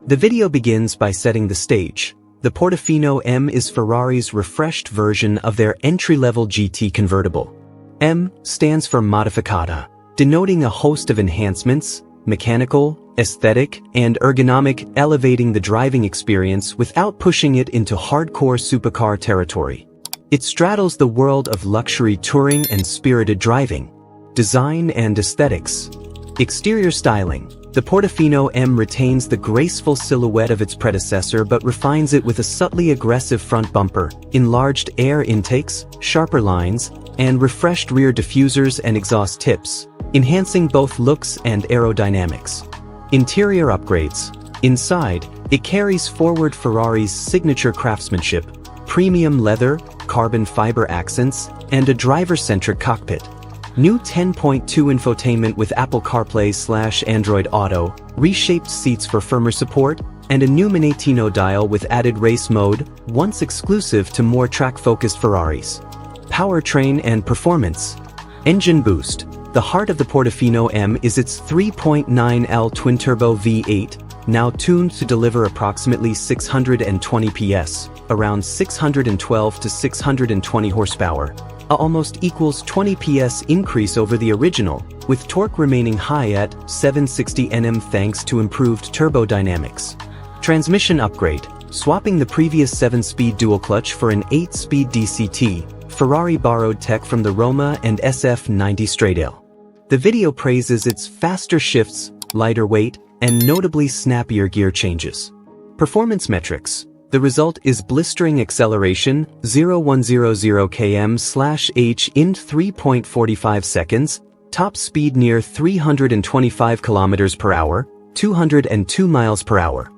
The video begins by setting the stage. The Portofino M is Ferrari's refreshed version of their entry-level GT convertible. M stands for Modificata, denoting a host of enhancements, mechanical, aesthetic, and ergonomic, elevating the driving experience without pushing it into hardcore supercar territory. It straddles the world of luxury touring and spirited driving. Design and aesthetics. Exterior styling. The Portofino M retains the graceful silhouette of its predecessor but refines it with a subtly aggressive front bumper, enlarged air intakes, sharper lines, and refreshed rear diffusers and exhaust tips, enhancing both looks and aerodynamics. Interior upgrades. Inside, it carries forward Ferrari's signature craftsmanship, premium leather, carbon fiber accents, and a driver-centric cockpit. New 10.2 infotainment with Apple CarPlay/Android Auto, reshaped seats for firmer support, and a new Manettino dial with added race mode, once exclusive to more track-focused Ferraris. Powertrain and performance. Engine boost. The heart of the Portofino M is its 3.9L twin-turbo V8, now tuned to deliver approximately 620 PS, around 612 to 620 horsepower. Almost equals 20 PS increase over the original, with torque remaining high at 760 Nm thanks to improved turbo dynamics. Transmission upgrade. Swapping the previous 7-speed dual-clutch for an 8-speed DCT, Ferrari borrowed tech from the Roma and SF90 Stradale. The video praises its faster shifts, lighter weight, and notably snappier gear changes. Performance metrics. The result is blistering acceleration, 0100 km/h in 3.45 seconds, top speed near 325 km per hour, 202 miles per hour.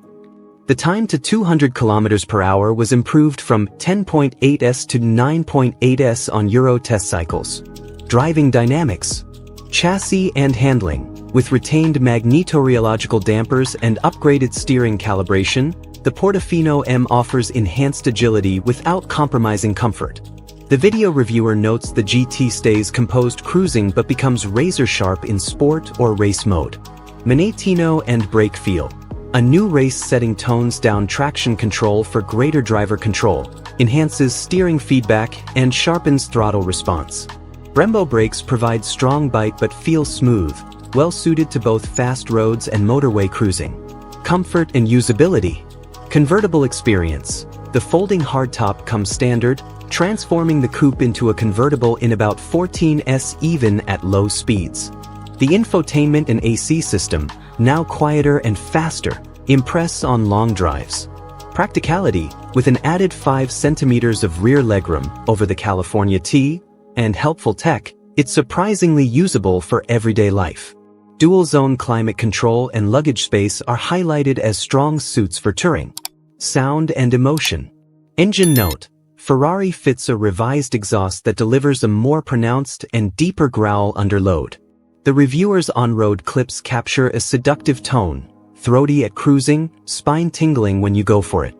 The time to 200 km per hour was improved from 10.8s to 9.8s on Euro test cycles. Driving dynamics. Chassis and handling. With retained magnetorheological dampers and upgraded steering calibration, the Portofino M offers enhanced agility without compromising comfort. The video reviewer notes the GT stays composed cruising but becomes razor-sharp in sport or race mode. Manettino and brake feel. A new race setting tones down traction control for greater driver control, enhances steering feedback, and sharpens throttle response. Brembo brakes provide strong bite but feel smooth, well suited to both fast roads and motorway cruising. Comfort and usability. Convertible experience. The folding hardtop comes standard, transforming the coupe into a convertible in about 14s even at low speeds. The infotainment and AC system, now quieter and faster, impress on long drives. Practicality. With an added 5 centimeters of rear legroom over the California T, and helpful tech, it's surprisingly usable for everyday life. Dual-zone climate control and luggage space are highlighted as strong suits for touring. Sound and emotion. Engine note. Ferrari fits a revised exhaust that delivers a more pronounced and deeper growl under load. The reviewer's on-road clips capture a seductive tone, throaty at cruising, spine-tingling when you go for it.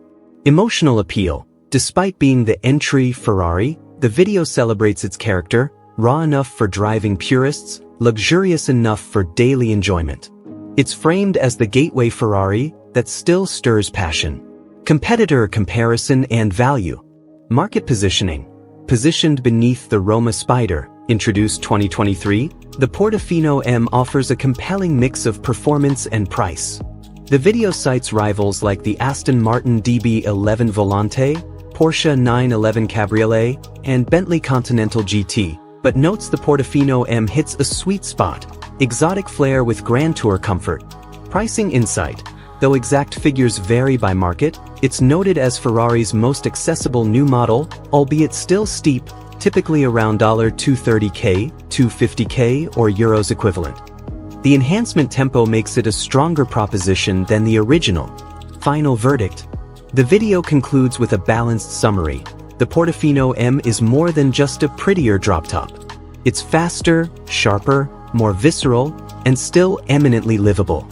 Emotional appeal. Despite being the entry Ferrari, the video celebrates its character, raw enough for driving purists, luxurious enough for daily enjoyment. It's framed as the gateway Ferrari that still stirs passion. Competitor comparison and value. Market positioning. Positioned beneath the Roma Spider, introduced 2023, the Portofino M offers a compelling mix of performance and price. The video cites rivals like the Aston Martin DB11 Volante, Porsche 911 Cabriolet, and Bentley Continental GT, but notes the Portofino M hits a sweet spot, exotic flair with Grand Tour comfort. Pricing insight. Though exact figures vary by market, it's noted as Ferrari's most accessible new model, albeit still steep, typically around $230K, $250K, or Euros equivalent. The enhancement tempo makes it a stronger proposition than the original. Final verdict. The video concludes with a balanced summary. The Portofino M is more than just a prettier drop top. It's faster, sharper, more visceral, and still eminently livable.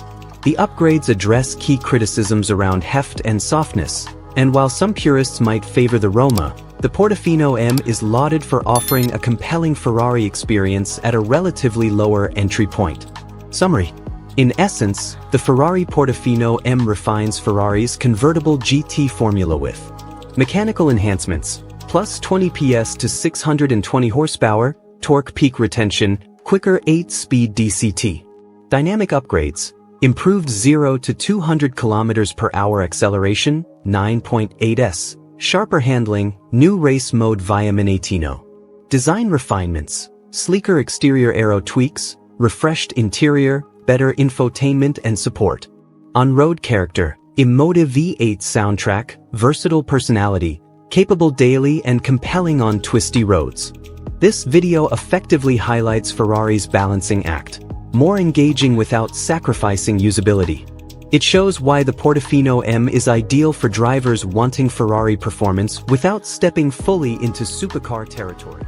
The upgrades address key criticisms around heft and softness, and while some purists might favor the Roma, the Portofino M is lauded for offering a compelling Ferrari experience at a relatively lower entry point. Summary. In essence, the Ferrari Portofino M refines Ferrari's convertible GT formula with mechanical enhancements, plus 20 PS to 620 horsepower, torque peak retention, quicker 8-speed DCT. Dynamic upgrades, improved 0 to 200 km per hour acceleration, 9.8s, sharper handling, new race mode via Minatino. Design refinements, sleeker exterior aero tweaks, refreshed interior, better infotainment and support. On-road character, emotive V8 soundtrack, versatile personality, capable daily and compelling on twisty roads. This video effectively highlights Ferrari's balancing act, more engaging without sacrificing usability. It shows why the Portofino M is ideal for drivers wanting Ferrari performance without stepping fully into supercar territory.